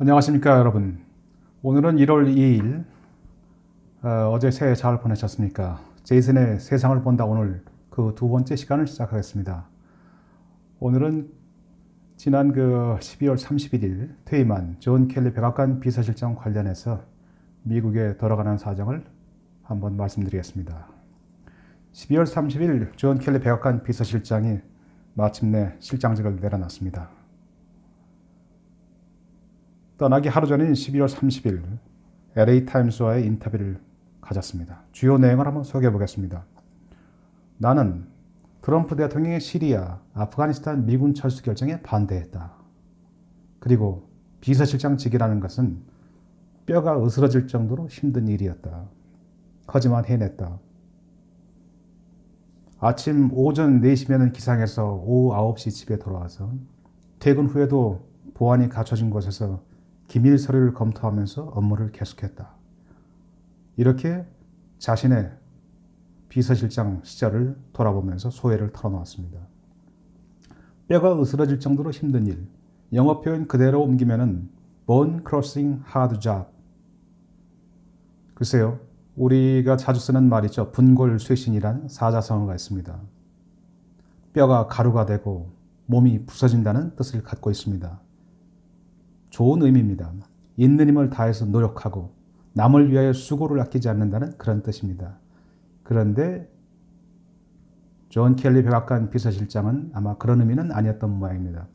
안녕하십니까 여러분. 오늘은 1월 2일. 어제 새해 잘 보내셨습니까? 제이슨의 세상을 본다 오늘 그 두 번째 시간을 시작하겠습니다. 오늘은 지난 12월 31일 퇴임한 존 켈리 백악관 비서실장 관련해서 미국에 돌아가는 사정을 한번 말씀드리겠습니다. 12월 30일 존 켈리 백악관 비서실장이 마침내 실장직을 내려놨습니다. 떠나기 하루 전인 12월 30일 LA타임스와의 인터뷰를 가졌습니다. 주요 내용을 한번 소개해 보겠습니다. 나는 트럼프 대통령의 시리아, 아프가니스탄 미군 철수 결정에 반대했다. 그리고 비서실장직이라는 것은 뼈가 으스러질 정도로 힘든 일이었다. 하지만 해냈다. 아침 오전 4시면 기상해서 오후 9시 집에 돌아와서 퇴근 후에도 보안이 갖춰진 곳에서 기밀 서류를 검토하면서 업무를 계속했다. 이렇게 자신의 비서실장 시절을 돌아보면서 소회를 털어놓았습니다. 뼈가 으스러질 정도로 힘든 일, 영어 표현 그대로 옮기면은 bone crossing hard job. 글쎄요, 우리가 자주 쓰는 말이죠. 분골쇄신이란 사자성어가 있습니다. 뼈가 가루가 되고 몸이 부서진다는 뜻을 갖고 있습니다. 좋은 의미입니다. 있는 힘을 다해서 노력하고 남을 위하여 수고를 아끼지 않는다는 그런 뜻입니다. 그런데 존 켈리 백악관 비서실장은 아마 그런 의미는 아니었던 모양입니다.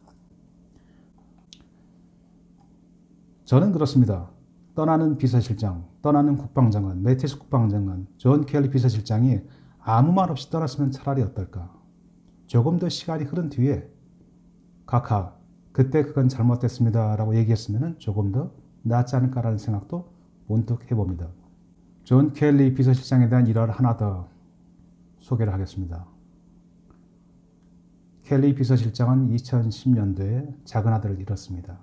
저는 그렇습니다. 떠나는 비서실장, 떠나는 국방장관, 매티스 국방장관, 존 켈리 비서실장이 아무 말 없이 떠났으면 차라리 어떨까. 조금 더 시간이 흐른 뒤에 각하, 그때 그건 잘못됐습니다 라고 얘기했으면 조금 더 낫지 않을까라는 생각도 문득 해봅니다. 존 켈리 비서실장에 대한 일화를 하나 더 소개를 하겠습니다. 켈리 비서실장은 2010년도에 작은 아들을 잃었습니다.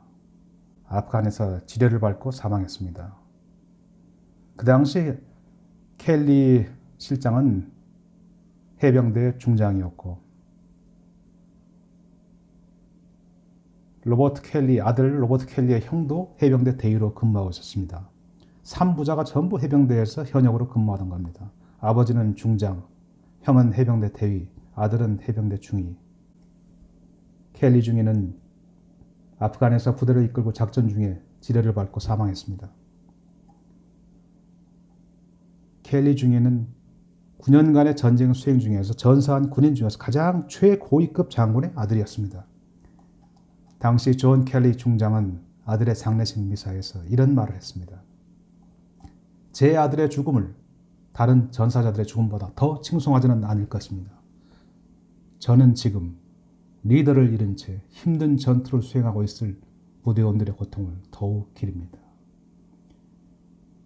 아프간에서 지뢰를 밟고 사망했습니다. 그 당시 켈리 실장은 해병대 중장이었고 로버트 켈리, 아들 로버트 켈리의 형도 해병대 대위로 근무하고 있었습니다. 3부자가 전부 해병대에서 현역으로 근무하던 겁니다. 아버지는 중장, 형은 해병대 대위, 아들은 해병대 중위. 켈리 중위는 아프간에서 부대를 이끌고 작전 중에 지뢰를 밟고 사망했습니다. 켈리 중위는 9년간의 전쟁 수행 중에서 전사한 군인 중에서 가장 최고위급 장군의 아들이었습니다. 당시 존 켈리 중장은 아들의 장례식 미사에서 이런 말을 했습니다. 제 아들의 죽음을 다른 전사자들의 죽음보다 더 칭송하지는 않을 것입니다. 저는 지금 리더를 잃은 채 힘든 전투를 수행하고 있을 부대원들의 고통을 더욱 기립니다.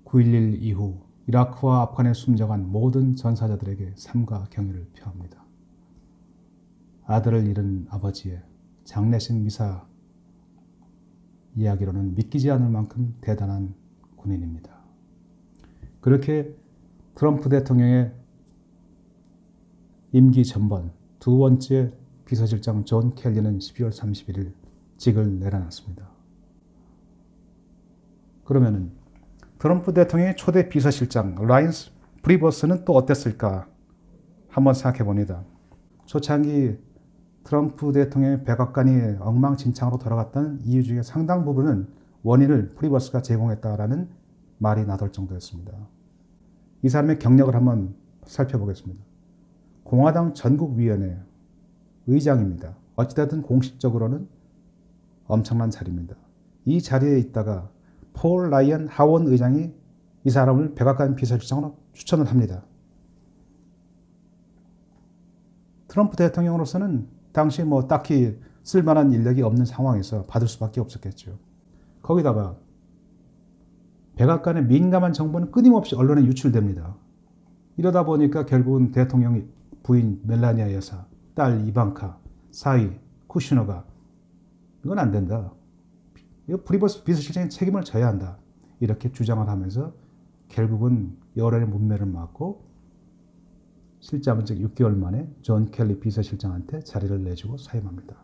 9.11 이후 이라크와 아프간에 숨져간 모든 전사자들에게 삼가 경의를 표합니다. 아들을 잃은 아버지의 장례식 미사 이야기로는 믿기지 않을 만큼 대단한 군인입니다. 그렇게 트럼프 대통령의 임기 전번 두 번째 비서실장 존 켈리는 12월 31일 직을 내려놨습니다. 그러면은 트럼프 대통령의 초대 비서실장 라인스 프리버스는 또 어땠을까 한번 생각해 봅니다. 초창기 트럼프 대통령의 백악관이 엉망진창으로 돌아갔다는 이유 중에 상당 부분은 원인을 프리버스가 제공했다라는 말이 나돌 정도였습니다. 이 사람의 경력을 한번 살펴보겠습니다. 공화당 전국위원회 의장입니다. 어찌됐든 공식적으로는 엄청난 자리입니다. 이 자리에 있다가 폴 라이언 하원 의장이 이 사람을 백악관 비서실장으로 추천을 합니다. 트럼프 대통령으로서는 당시 딱히 쓸만한 인력이 없는 상황에서 받을 수밖에 없었겠죠. 거기다가 백악관의 민감한 정보는 끊임없이 언론에 유출됩니다. 이러다 보니까 결국은 대통령 부인 멜라니아 여사, 딸 이방카, 사위 쿠시너가 이건 안 된다. 이거 프리버스 비서실장이 책임을 져야 한다. 이렇게 주장을 하면서 결국은 여론의 문매를 맞고 실장은 즉 6개월 만에 존 켈리 비서실장한테 자리를 내주고 사임합니다.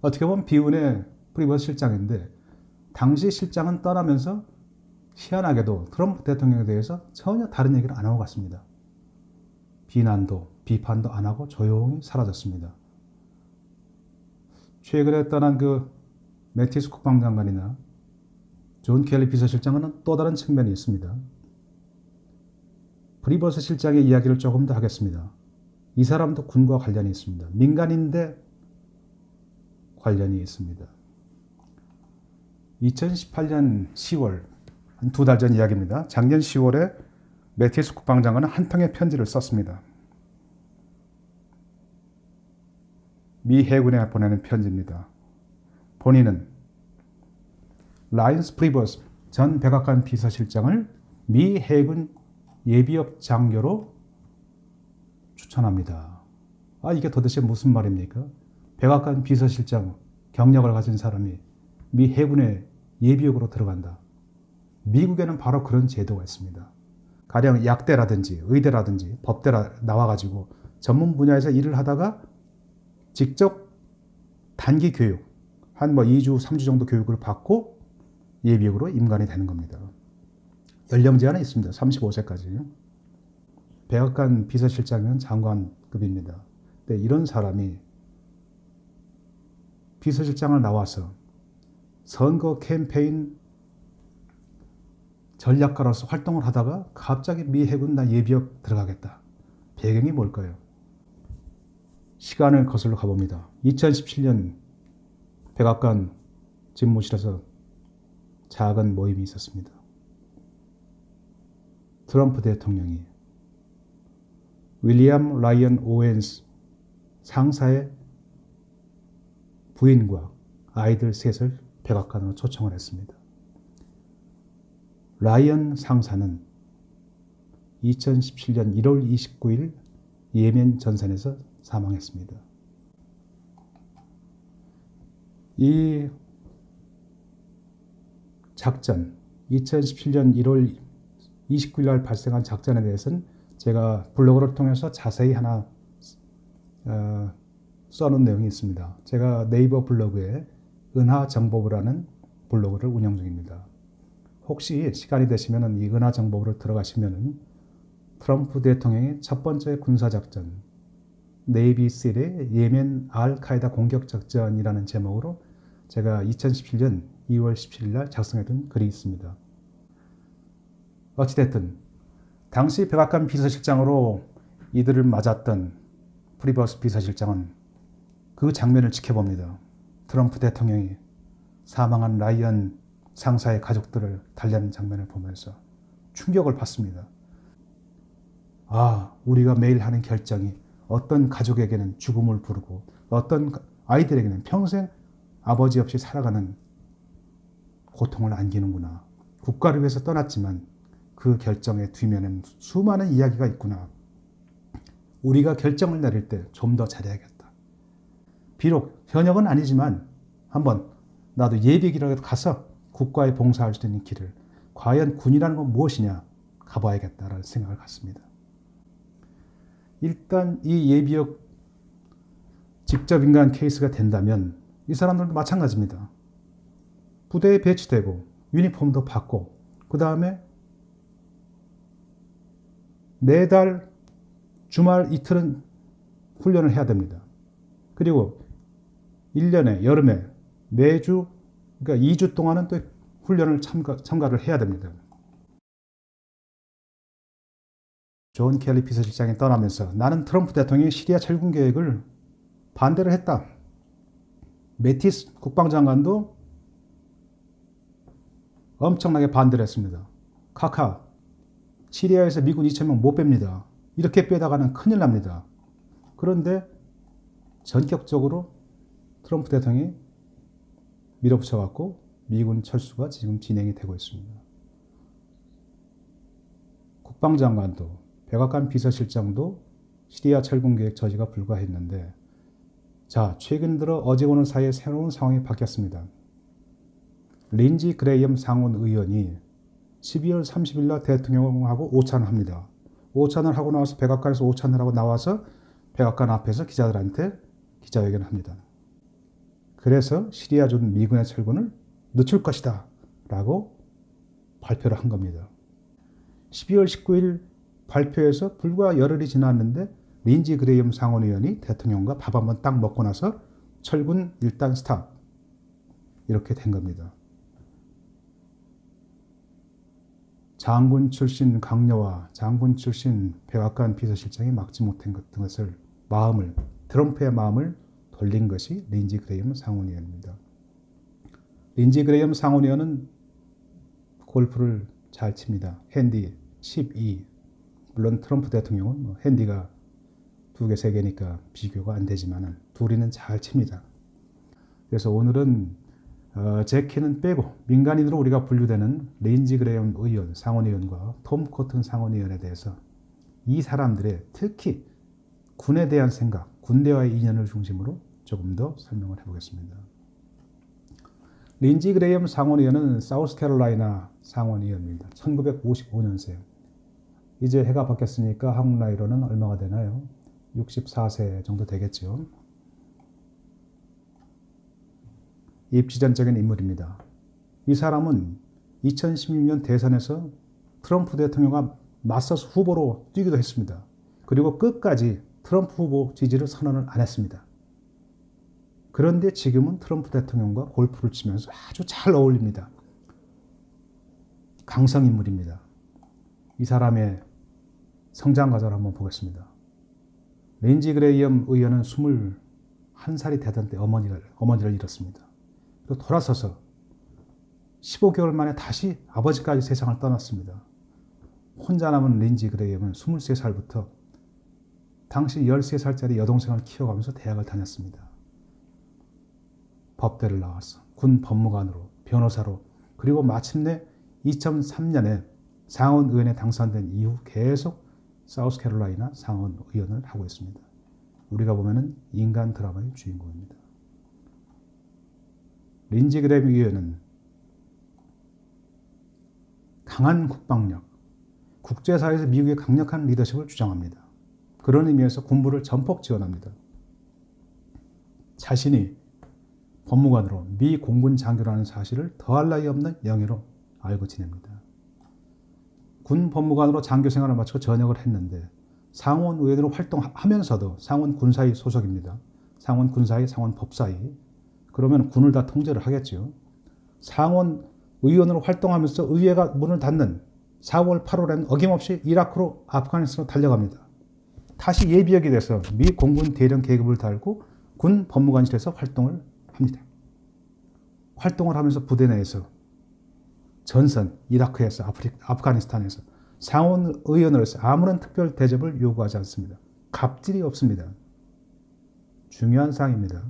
어떻게 보면 비운의 프리버스 실장인데 당시 실장은 떠나면서 희한하게도 트럼프 대통령에 대해서 전혀 다른 얘기를 안 하고 갔습니다. 비난도 비판도 안 하고 조용히 사라졌습니다. 최근에 떠난 그 매티스 국방장관이나 존 켈리 비서실장은 또 다른 측면이 있습니다. 프리버스 실장의 이야기를 조금 더 하겠습니다. 이 사람도 군과 관련이 있습니다. 민간인데 관련이 있습니다. 2018년 10월, 한 2달 전 이야기입니다. 작년 10월에 매티스 국방장관은 한 통의 편지를 썼습니다. 미 해군에 보내는 편지입니다. 본인은 라이언스 프리버스 전 백악관 비서실장을 미 해군 예비역 장교로 추천합니다. 이게 도대체 무슨 말입니까? 백악관 비서실장 경력을 가진 사람이 미 해군의 예비역으로 들어간다. 미국에는 바로 그런 제도가 있습니다. 가령 약대라든지 의대라든지 법대 나와가지고 전문 분야에서 일을 하다가 직접 단기 교육, 한 2주, 3주 정도 교육을 받고 예비역으로 임관이 되는 겁니다. 연령 제한은 있습니다. 35세까지. 백악관 비서실장은 장관급입니다. 근데 이런 사람이 비서실장을 나와서 선거 캠페인 전략가로서 활동을 하다가 갑자기 미 해군 나 예비역 들어가겠다. 배경이 뭘까요? 시간을 거슬러 가봅니다. 2017년 백악관 집무실에서 작은 모임이 있었습니다. 트럼프 대통령이 윌리엄 라이언 오웬스 상사의 부인과 아이들 셋을 백악관으로 초청을 했습니다. 라이언 상사는 2017년 1월 29일 예멘 전선에서 사망했습니다. 이 작전, 2017년 1월 29일 날 발생한 작전에 대해서는 제가 블로그를 통해서 자세히 하나 써놓은 내용이 있습니다. 제가 네이버 블로그에 은하정보부라는 블로그를 운영 중입니다. 혹시 시간이 되시면 이 은하정보부를 들어가시면 트럼프 대통령의 첫 번째 군사작전, 네이비실의 예멘 알카에다 공격작전이라는 제목으로 제가 2017년 2월 17일 날 작성해둔 글이 있습니다. 어찌됐든 당시 백악관 비서실장으로 이들을 맞았던 프리버스 비서실장은 그 장면을 지켜봅니다. 트럼프 대통령이 사망한 라이언 상사의 가족들을 달래는 장면을 보면서 충격을 받습니다. 우리가 매일 하는 결정이 어떤 가족에게는 죽음을 부르고 어떤 아이들에게는 평생 아버지 없이 살아가는 고통을 안기는구나. 국가를 위해서 떠났지만 그 결정의 뒤면에는 수많은 이야기가 있구나. 우리가 결정을 내릴 때 좀 더 잘해야겠다. 비록 현역은 아니지만 한번 나도 예비역이라도 가서 국가에 봉사할 수 있는 길을 과연 군이라는 건 무엇이냐 가봐야겠다라는 생각을 갖습니다. 일단 이 예비역 직접 인간 케이스가 된다면 이 사람들도 마찬가지입니다. 부대에 배치되고 유니폼도 받고 그 다음에 매달 주말 이틀은 훈련을 해야 됩니다. 그리고 1년에 여름에 매주 그러니까 2주 동안은 또 훈련을 참가를 해야 됩니다. 존 켈리 비서실장이 떠나면서 나는 트럼프 대통령의 시리아 철군 계획을 반대를 했다. 매티스 국방장관도 엄청나게 반대를 했습니다. 시리아에서 미군 2,000명 못 뺍니다. 이렇게 빼다가는 큰일 납니다. 그런데 전격적으로 트럼프 대통령이 밀어붙여갖고 미군 철수가 지금 진행이 되고 있습니다. 국방장관도 백악관 비서실장도 시리아 철군 계획 저지가 불가했는데 최근 들어 어제 오늘 사이에 새로운 상황이 바뀌었습니다. 린지 그레이엄 상원 의원이 12월 30일 날 대통령하고 오찬을 합니다. 오찬을 하고 나와서 백악관에서 오찬을 하고 나와서 백악관 앞에서 기자들한테 기자회견을 합니다. 그래서 시리아 준 미군의 철군을 늦출 것이다 라고 발표를 한 겁니다. 12월 19일 발표해서 불과 열흘이 지났는데 린지 그레이엄 상원의원이 대통령과 밥 한번 딱 먹고 나서 철군 일단 스탑 이렇게 된 겁니다. 장군 출신 강요와 장군 출신 백악관 비서실장이 막지 못한 것을 트럼프의 마음을 돌린 것이 린지 그레이엄 상원의원입니다. 린지 그레이엄 상원의원은 골프를 잘 칩니다. 핸디 12. 물론 트럼프 대통령은 핸디가 2개, 3개니까 비교가 안 되지만 둘이는 잘 칩니다. 그래서 오늘은 제 키는 빼고 민간인으로 우리가 분류되는 린지 그레이엄 의원, 상원의원과 톰 코튼 상원의원에 대해서 이 사람들의 특히 군에 대한 생각, 군대와의 인연을 중심으로 조금 더 설명을 해보겠습니다. 린지 그레이엄 상원의원은 사우스캐롤라이나 상원의원입니다. 1955년생. 이제 해가 바뀌었으니까 한국 나이로는 얼마가 되나요? 64세 정도 되겠죠. 입지전적인 인물입니다. 이 사람은 2016년 대선에서 트럼프 대통령과 맞서서 후보로 뛰기도 했습니다. 그리고 끝까지 트럼프 후보 지지를 선언을 안 했습니다. 그런데 지금은 트럼프 대통령과 골프를 치면서 아주 잘 어울립니다. 강성 인물입니다. 이 사람의 성장 과정을 한번 보겠습니다. 린지 그레이엄 의원은 21살이 되던 때 어머니를 잃었습니다. 그리고 돌아서서 15개월 만에 다시 아버지까지 세상을 떠났습니다. 혼자 남은 린지 그레이엄은 23살부터 당시 13살짜리 여동생을 키워가면서 대학을 다녔습니다. 법대를 나와서 군 법무관으로 변호사로 그리고 마침내 2003년에 상원 의원에 당선된 이후 계속 사우스캐롤라이나 상원 의원을 하고 있습니다. 우리가 보면은 인간 드라마의 주인공입니다. 린지 그레이엄 의원은 강한 국방력, 국제사회에서 미국의 강력한 리더십을 주장합니다. 그런 의미에서 군부를 전폭 지원합니다. 자신이 법무관으로 미 공군 장교라는 사실을 더할 나위 없는 영예로 알고 지냅니다. 군 법무관으로 장교 생활을 마치고 전역을 했는데 상원 의원으로 활동하면서도 상원 군사위 소속입니다. 상원 군사위, 상원 법사위. 그러면 군을 다 통제를 하겠죠. 상원 의원으로 활동하면서 의회가 문을 닫는 4월, 8월에는 어김없이 이라크로 아프가니스탄으로 달려갑니다. 다시 예비역이 돼서 미 공군 대령 계급을 달고 군 법무관실에서 활동을 합니다. 활동을 하면서 부대 내에서 전선, 이라크에서 아프가니스탄에서 상원 의원으로서 아무런 특별 대접을 요구하지 않습니다. 갑질이 없습니다. 중요한 사항입니다.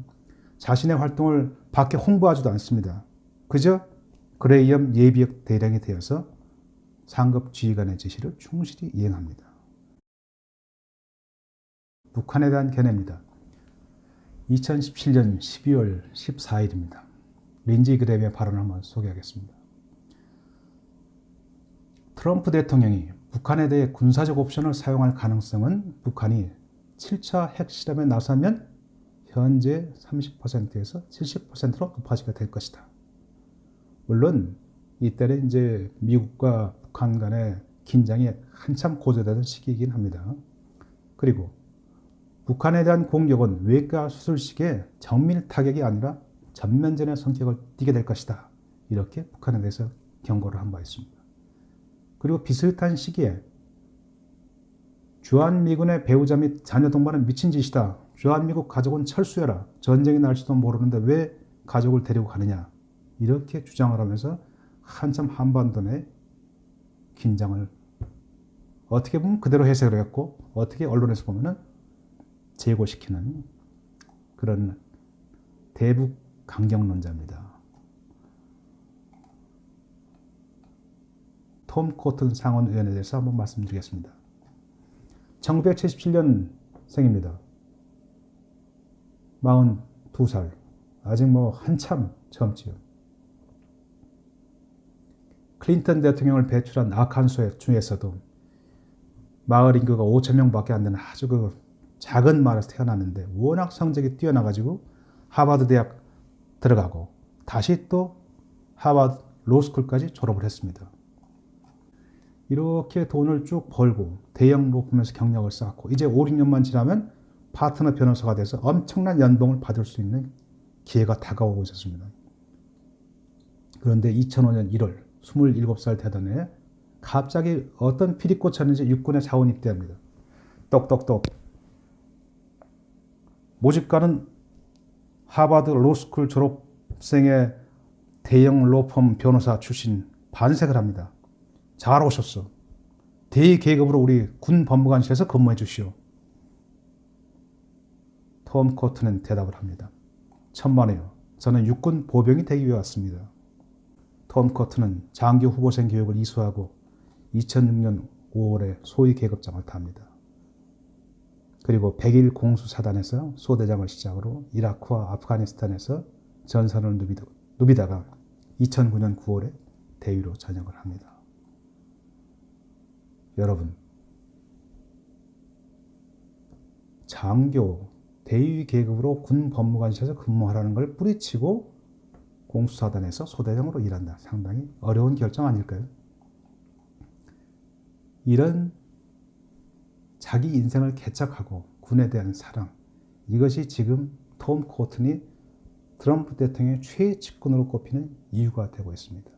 자신의 활동을 밖에 홍보하지도 않습니다. 그저 그레이엄 예비역 대령이 되어서 상급 지휘관의 지시를 충실히 이행합니다. 북한에 대한 견해입니다. 2017년 12월 14일입니다. 린지 그레이엄의 발언을 한번 소개하겠습니다. 트럼프 대통령이 북한에 대해 군사적 옵션을 사용할 가능성은 북한이 7차 핵실험에 나서면 현재 30%에서 70%로 높아지게 될 것이다. 물론 이때는 이제 미국과 북한 간의 긴장이 한참 고조되던 시기이긴 합니다. 그리고 북한에 대한 공격은 외과 수술식의 정밀 타격이 아니라 전면전의 성격을 띠게 될 것이다. 이렇게 북한에 대해서 경고를 한 바 있습니다. 그리고 비슷한 시기에 주한미군의 배우자 및 자녀 동반은 미친 짓이다. 주한미국 가족은 철수해라. 전쟁이 날지도 모르는데 왜 가족을 데리고 가느냐. 이렇게 주장을 하면서 한참 한반도 내 긴장을 어떻게 보면 그대로 해석을 했고 어떻게 언론에서 보면은 제고시키는 그런 대북 강경론자입니다. 톰 코튼 상원 의원에 대해서 한번 말씀드리겠습니다. 1977년 생입니다. 42살. 아직 한참 젊지요. 클린턴 대통령을 배출한 아칸소 중에서도 마을 인구가 5천 명밖에 안 되는 아주 작은 마을에서 태어났는데 워낙 성적이 뛰어나가지고 하버드 대학 들어가고 다시 또 하버드 로스쿨까지 졸업을 했습니다. 이렇게 돈을 쭉 벌고 대형 로펌에서 경력을 쌓고 이제 5, 6년만 지나면 파트너 변호사가 돼서 엄청난 연봉을 받을 수 있는 기회가 다가오고 있었습니다. 그런데 2005년 1월 27살 되던 해 갑자기 어떤 필이 꽂혔는지 육군에 자원 입대합니다. 똑똑똑. 모집가는 하버드 로스쿨 졸업생의 대형 로펌 변호사 출신 반색을 합니다. 잘 오셨어. 대위 계급으로 우리 군 법무관실에서 근무해 주시오. 톰 코튼은 대답을 합니다. 천만에요. 저는 육군 보병이 되기 위해 왔습니다. 톰 코튼은 장교 후보생 교육을 이수하고 2006년 5월에 소위 계급장을 탑니다. 그리고 100일 공수사단에서 소대장을 시작으로 이라크와 아프가니스탄에서 전선을 누비다가 2009년 9월에 대위로 전역을 합니다. 여러분, 장교, 대위 계급으로 군 법무관실에서 근무하라는 걸 뿌리치고 공수사단에서 소대장으로 일한다. 상당히 어려운 결정 아닐까요? 이런 자기 인생을 개척하고 군에 대한 사랑, 이것이 지금 톰 코튼이 트럼프 대통령의 최측근으로 꼽히는 이유가 되고 있습니다.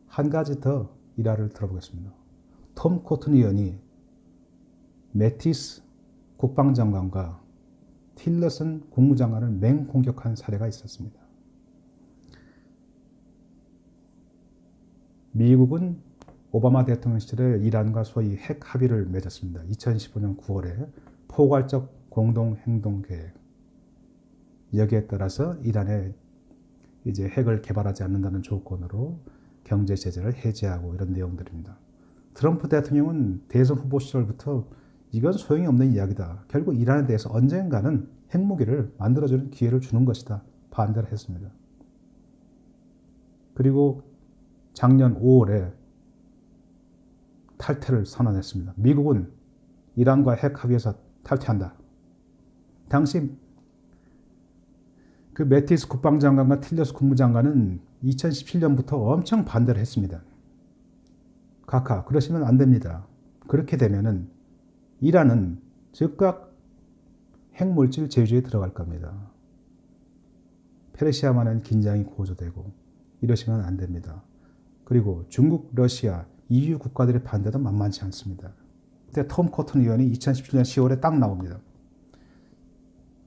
한 가지 더 일화를 들어보겠습니다. 톰 코튼 의원이 매티스 국방장관과 틸러슨 국무장관을 맹공격한 사례가 있었습니다. 미국은 오바마 대통령 시절에 이란과 소위 핵 합의를 맺었습니다. 2015년 9월에 포괄적 공동행동계획. 여기에 따라서 이란에 이제 핵을 개발하지 않는다는 조건으로 경제 제재를 해제하고 이런 내용들입니다. 트럼프 대통령은 대선 후보 시절부터 이건 소용이 없는 이야기다. 결국 이란에 대해서 언젠가는 핵무기를 만들어주는 기회를 주는 것이다. 반대를 했습니다. 그리고 작년 5월에 탈퇴를 선언했습니다. 미국은 이란과 핵 합의에서 탈퇴한다. 당시 그 매티스 국방장관과 틸러스 국무장관은 2017년부터 엄청 반대를 했습니다. 각하, 그러시면 안 됩니다. 그렇게 되면은 이란은 즉각 핵물질 제조에 들어갈 겁니다. 페르시아만은 긴장이 고조되고 이러시면 안 됩니다. 그리고 중국, 러시아, EU 국가들의 반대도 만만치 않습니다. 그때 톰 코튼 의원이 2017년 10월에 딱 나옵니다.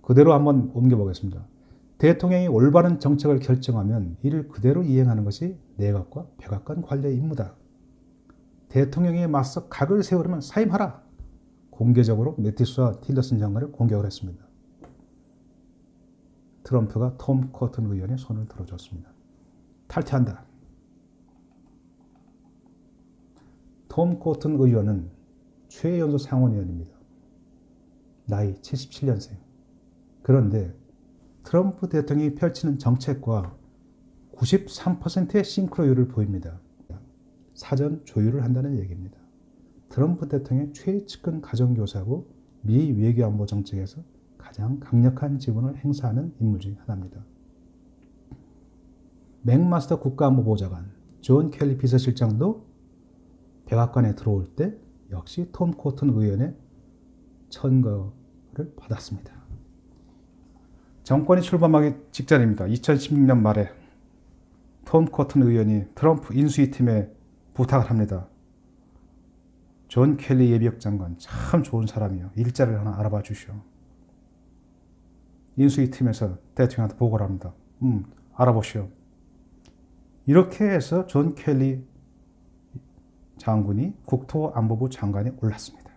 그대로 한번 옮겨보겠습니다. 대통령이 올바른 정책을 결정하면 이를 그대로 이행하는 것이 내각과 백악관 관리의 임무다. 대통령에 맞서 각을 세우려면 사임하라. 공개적으로 매티스와 틸러슨 장관을 공격을 했습니다. 트럼프가 톰 코튼 의원의 손을 들어줬습니다. 탈퇴한다. 톰 코튼 의원은 최연소 상원의원입니다. 나이 77년생. 그런데 트럼프 대통령이 펼치는 정책과 93%의 싱크로율을 보입니다. 사전 조율을 한다는 얘기입니다. 트럼프 대통령의 최측근 가정교사고 미 외교안보 정책에서 가장 강력한 지분을 행사하는 인물 중 하나입니다. 맥마스터 국가안보보좌관, 존 켈리 비서실장도 백악관에 들어올 때 역시 톰 코튼 의원의 천거를 받았습니다. 정권이 출범하기 직전입니다. 2016년 말에 톰 코튼 의원이 트럼프 인수위팀에 부탁을 합니다. 존 켈리 예비역 장관 참 좋은 사람이요. 일자리를 하나 알아봐 주시오. 인수위팀에서 대통령한테 보고를 합니다. 알아보시오. 이렇게 해서 존 켈리 장군이 국토안보부 장관에 올랐습니다.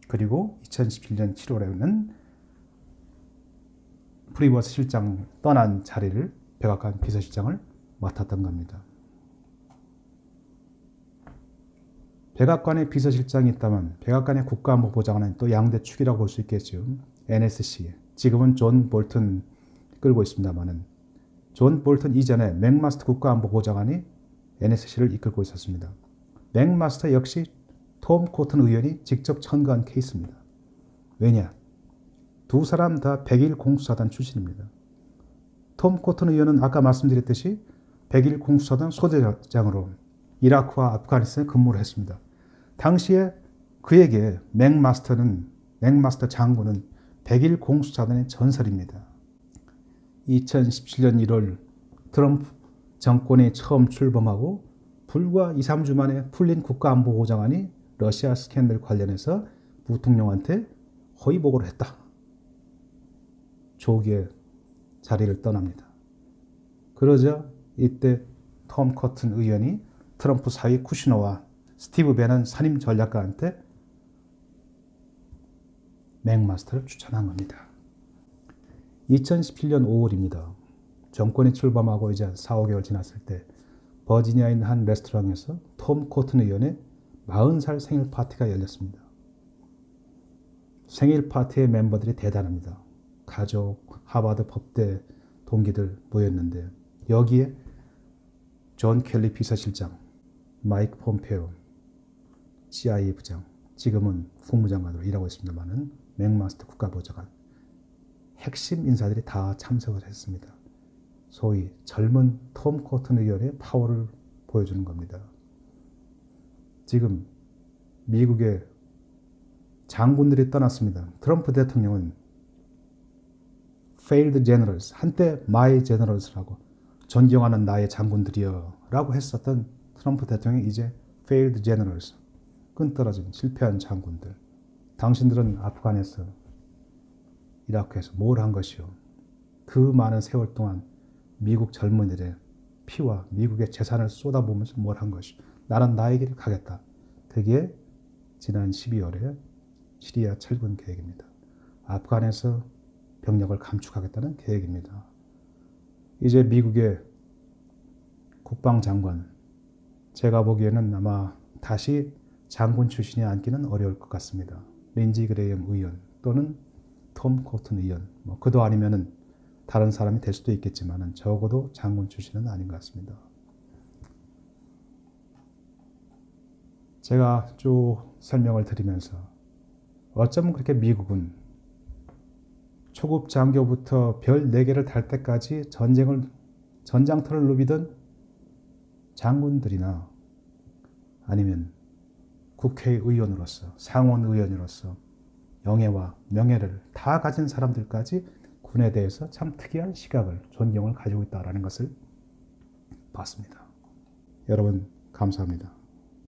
그리고 2017년 7월에는 프리버스 실장 떠난 자리를 백악관 비서실장을 맡았던 겁니다. 백악관에 비서실장이 있다면 백악관의 국가안보보좌관은 또 양대 축이라고 볼 수 있겠죠. NSC, 지금은 존 볼튼 끌고 있습니다만은 존 볼튼 이전에 맥마스터 국가안보보좌관이 NSC를 이끌고 있었습니다. 맥마스터 역시 톰 코튼 의원이 직접 천거한 케이스입니다. 왜냐? 두 사람 다 100일 공수사단 출신입니다. 톰 코튼 의원은 아까 말씀드렸듯이 100일 공수사단 소대장으로 이라크와 아프가니스탄에 근무를 했습니다. 당시에 그에게 맥마스터 장군은 100일 공수사단의 전설입니다. 2017년 1월 트럼프 정권이 처음 출범하고 불과 2, 3주 만에 풀린 국가안보보장안이 러시아 스캔들 관련해서 부통령한테 허위보고를 했다. 조기에 자리를 떠납니다. 그러자 이때 톰 커튼 의원이 트럼프 사위 쿠시너와 스티브 배넌 산임 전략가한테 맥마스터를 추천한 겁니다. 2017년 5월입니다. 정권이 출범하고 이제 4, 5개월 지났을 때 버지니아에 있는 한 레스토랑에서 톰 코튼 의원의 40살 생일 파티가 열렸습니다. 생일 파티의 멤버들이 대단합니다. 가족, 하버드 법대 동기들 모였는데 여기에 존 켈리 비서실장, 마이크 폼페오, CIA 부장, 지금은 국무장관으로 일하고 있습니다만은 맥마스터 국가보좌관, 핵심 인사들이 다 참석을 했습니다. 소위 젊은 톰 코튼 의원의 파워를 보여주는 겁니다. 지금 미국의 장군들이 떠났습니다. 트럼프 대통령은 failed generals, 한때 my generals라고 존경하는 나의 장군들이여 라고 했었던 트럼프 대통령이 이제 failed generals, 끈떨어진 실패한 장군들. 당신들은 아프간에서 이라크에서 뭘 한 것이요. 그 많은 세월 동안 미국 젊은이들의 피와 미국의 재산을 쏟아부으면서 뭘 한 것이요. 나는 나의 길을 가겠다. 그게 지난 12월에 시리아 철군 계획입니다. 아프간에서 병력을 감축하겠다는 계획입니다. 이제 미국의 국방장관, 제가 보기에는 아마 다시 장군 출신이 앉기는 어려울 것 같습니다. 린지 그레이엄 의원 또는 톰 코튼 의원, 그도 아니면은 다른 사람이 될 수도 있겠지만 적어도 장군 출신은 아닌 것 같습니다. 제가 쭉 설명을 드리면서 어쩌면 그렇게 미국은 초급 장교부터 별 4개를 달 때까지 전장터를 누비던 장군들이나 아니면 국회의원으로서 상원의원으로서 영예와 명예를 다 가진 사람들까지 군에 대해서 참 특이한 시각을, 존경을 가지고 있다는 것을 봤습니다. 여러분 감사합니다.